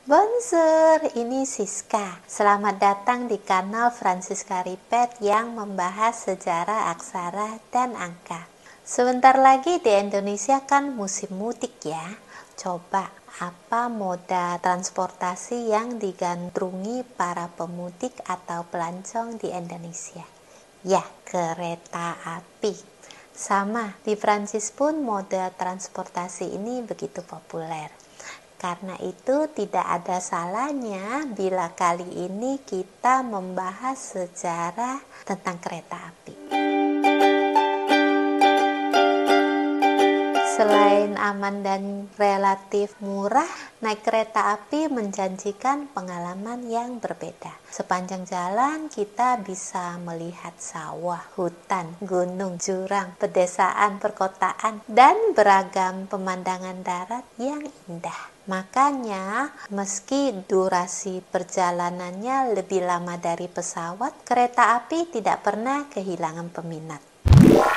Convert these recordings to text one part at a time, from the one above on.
Bonjour, ini Siska. Selamat datang di kanal Francisca Ripet yang membahas sejarah aksara dan angka. Sebentar lagi di Indonesia kan musim mudik ya. Coba, apa moda transportasi yang digandrungi para pemudik atau pelancong di Indonesia? Ya, kereta api. Sama, di Prancis pun moda transportasi ini begitu populer. Karena itu tidak ada salahnya bila kali ini kita membahas sejarah tentang kereta api. Selain aman dan relatif murah, naik kereta api menjanjikan pengalaman yang berbeda. Sepanjang jalan kita bisa melihat sawah, hutan, gunung, jurang, pedesaan, perkotaan, dan beragam pemandangan darat yang indah. Makanya, meski durasi perjalanannya lebih lama dari pesawat, kereta api tidak pernah kehilangan peminat.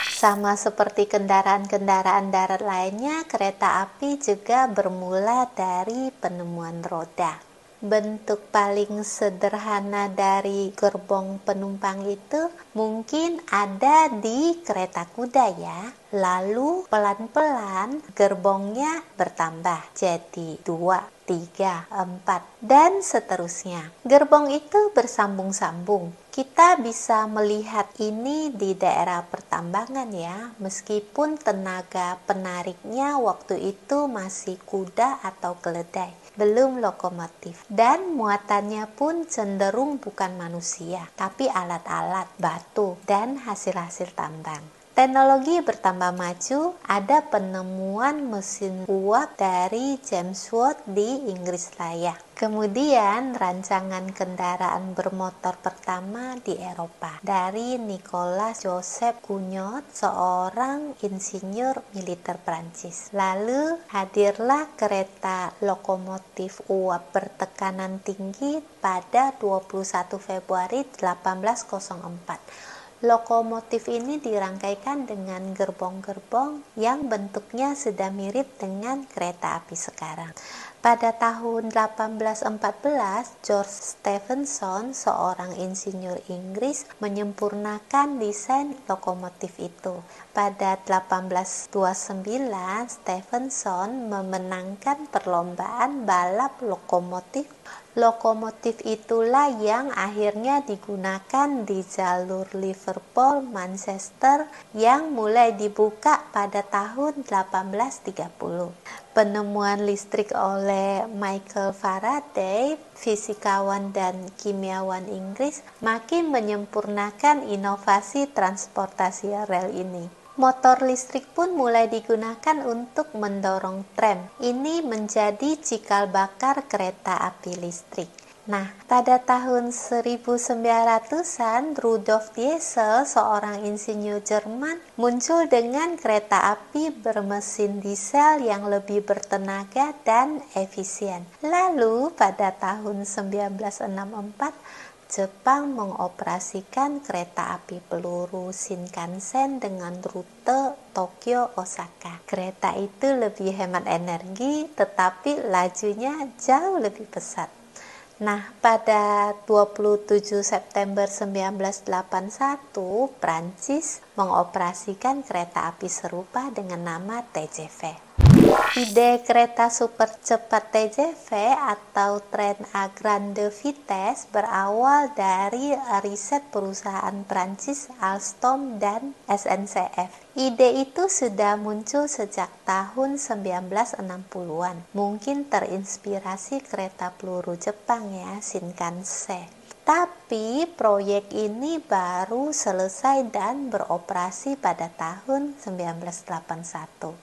Sama seperti kendaraan-kendaraan darat lainnya, kereta api juga bermula dari penemuan roda. Bentuk paling sederhana dari gerbong penumpang itu mungkin ada di kereta kuda ya. Lalu pelan-pelan gerbongnya bertambah jadi 2, 3, 4, dan seterusnya. Gerbong itu bersambung-sambung. Kita bisa melihat ini di daerah pertambangan ya, meskipun tenaga penariknya waktu itu masih kuda atau keledai, belum lokomotif. Dan muatannya pun cenderung bukan manusia, tapi alat-alat, batu, dan hasil-hasil tambang. Teknologi bertambah maju, ada penemuan mesin uap dari James Watt di Inggris Raya. Kemudian rancangan kendaraan bermotor pertama di Eropa dari Nicolas Joseph Cugnot, seorang insinyur militer Prancis. Lalu hadirlah kereta lokomotif uap bertekanan tinggi pada 21 Februari 1804. Lokomotif ini dirangkaikan dengan gerbong-gerbong yang bentuknya sudah mirip dengan kereta api sekarang. Pada tahun 1814, George Stephenson, seorang insinyur Inggris, menyempurnakan desain lokomotif itu. Pada 1829, Stephenson memenangkan perlombaan balap lokomotif. Lokomotif itulah yang akhirnya digunakan di jalur Liverpool-Manchester yang mulai dibuka pada tahun 1830. Penemuan listrik oleh Michael Faraday, fisikawan dan kimiawan Inggris, makin menyempurnakan inovasi transportasi rel ini. Motor listrik pun mulai digunakan untuk mendorong tram. Ini menjadi cikal bakar kereta api listrik. Nah, pada tahun 1900-an, Rudolf Diesel, seorang insinyur Jerman, muncul dengan kereta api bermesin diesel yang lebih bertenaga dan efisien. Lalu, pada tahun 1964, Jepang mengoperasikan kereta api peluru Shinkansen dengan rute Tokyo-Osaka. Kereta itu lebih hemat energi, tetapi lajunya jauh lebih pesat. Nah, pada 27 September 1981, Prancis mengoperasikan kereta api serupa dengan nama TGV. Ide kereta super cepat TGV atau Train à Grande Vitesse berawal dari riset perusahaan Prancis Alstom dan SNCF. Ide itu sudah muncul sejak tahun 1960-an. Mungkin terinspirasi kereta peluru Jepang ya, Shinkansen. Tapi proyek ini baru selesai dan beroperasi pada tahun 1981.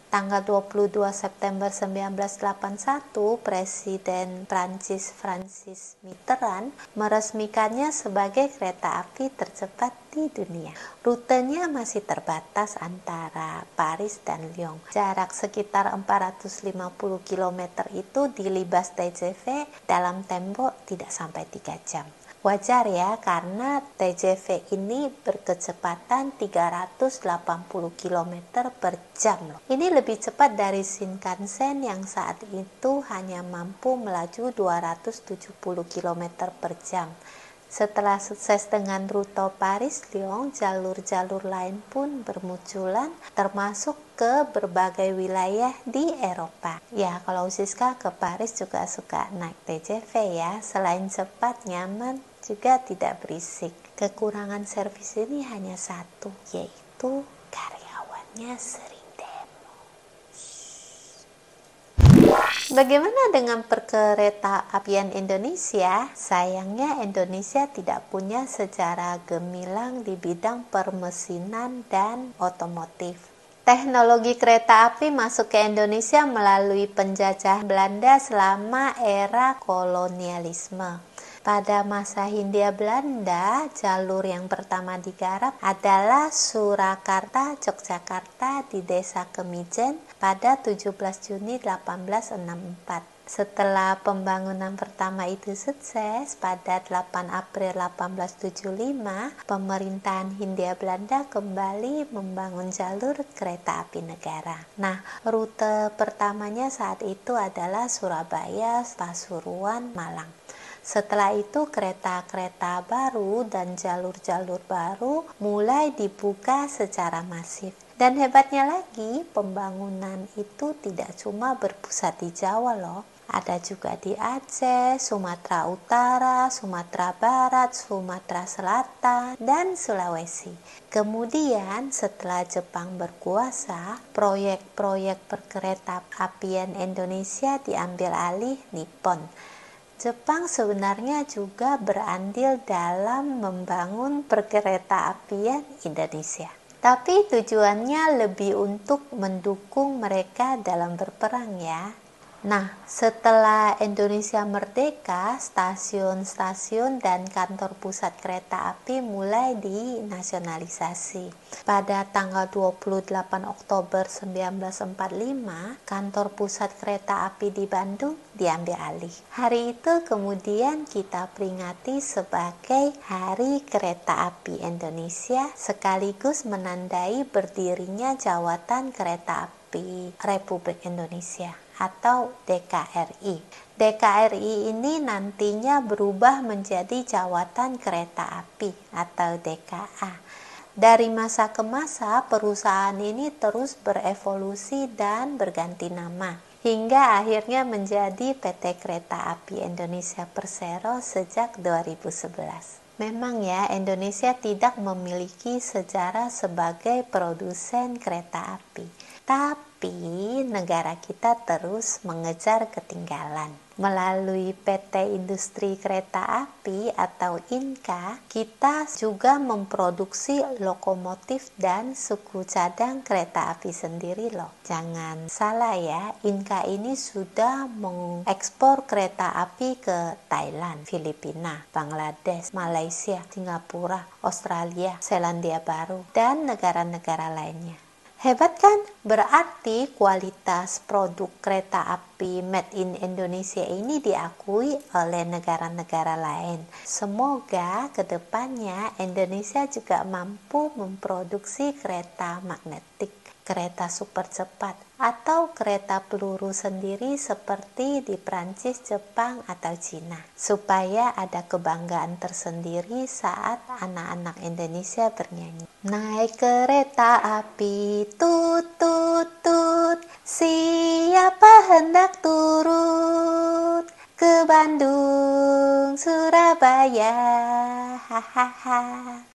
Tanggal 22 September 1981, Presiden Prancis Francis Mitterrand meresmikannya sebagai kereta api tercepat di dunia. Rutenya masih terbatas antara Paris dan Lyon. Jarak sekitar 450 km itu dilibas TGV dalam tempo tidak sampai 3 jam. Wajar ya, karena TGV ini berkecepatan 380 km per jam loh. Ini lebih cepat dari Shinkansen yang saat itu hanya mampu melaju 270 km per jam. Setelah sukses dengan rute Paris-Lyon, jalur-jalur lain pun bermunculan, termasuk ke berbagai wilayah di Eropa. Ya, kalau Siska ke Paris juga suka naik TGV ya. Selain cepat, nyaman, juga tidak berisik. Kekurangan servis ini hanya satu, yaitu karyawannya sering. Bagaimana dengan perkereta apian Indonesia? Sayangnya Indonesia tidak punya sejarah gemilang di bidang permesinan dan otomotif. Teknologi kereta api masuk ke Indonesia melalui penjajah Belanda selama era kolonialisme. Pada masa Hindia Belanda, jalur yang pertama digarap adalah Surakarta-Yogyakarta di Desa Kemijen pada 17 Juni 1864. Setelah pembangunan pertama itu sukses, pada 8 April 1875, pemerintahan Hindia Belanda kembali membangun jalur kereta api negara. Nah, rute pertamanya saat itu adalah Surabaya, Pasuruan, Malang. Setelah itu kereta-kereta baru dan jalur-jalur baru mulai dibuka secara masif. Dan hebatnya lagi, pembangunan itu tidak cuma berpusat di Jawa loh. Ada juga di Aceh, Sumatera Utara, Sumatera Barat, Sumatera Selatan, dan Sulawesi. Kemudian setelah Jepang berkuasa, proyek-proyek perkereta apian Indonesia diambil alih Nippon. Jepang sebenarnya juga berandil dalam membangun perkereta apian Indonesia. Tapi tujuannya lebih untuk mendukung mereka dalam berperang ya. Nah, setelah Indonesia merdeka, stasiun-stasiun dan kantor pusat kereta api mulai dinasionalisasi. Pada tanggal 28 Oktober 1945, kantor pusat kereta api di Bandung diambil alih. Hari itu kemudian kita peringati sebagai Hari Kereta Api Indonesia, sekaligus menandai berdirinya Jawatan Kereta Api Republik Indonesia atau DKRI. DKRI ini nantinya berubah menjadi Jawatan Kereta Api atau DKA. Dari masa ke masa, perusahaan ini terus berevolusi dan berganti nama, hingga akhirnya menjadi PT Kereta Api Indonesia Persero sejak 2011. Memang ya, Indonesia tidak memiliki sejarah sebagai produsen kereta api, tapi negara kita terus mengejar ketinggalan. Melalui PT Industri Kereta Api atau INKA, kita juga memproduksi lokomotif dan suku cadang kereta api sendiri loh. Jangan salah ya, INKA ini sudah mengekspor kereta api ke Thailand, Filipina, Bangladesh, Malaysia, Singapura, Australia, Selandia Baru, dan negara-negara lainnya. Hebat kan? Berarti kualitas produk kereta api made in Indonesia ini diakui oleh negara-negara lain. Semoga kedepannya Indonesia juga mampu memproduksi kereta magnetik, kereta super cepat, atau kereta peluru sendiri seperti di Prancis, Jepang, atau Cina, supaya ada kebanggaan tersendiri saat anak-anak Indonesia bernyanyi. Naik kereta api, tut tut tut, siapa hendak turut ke Bandung, Surabaya, hahaha.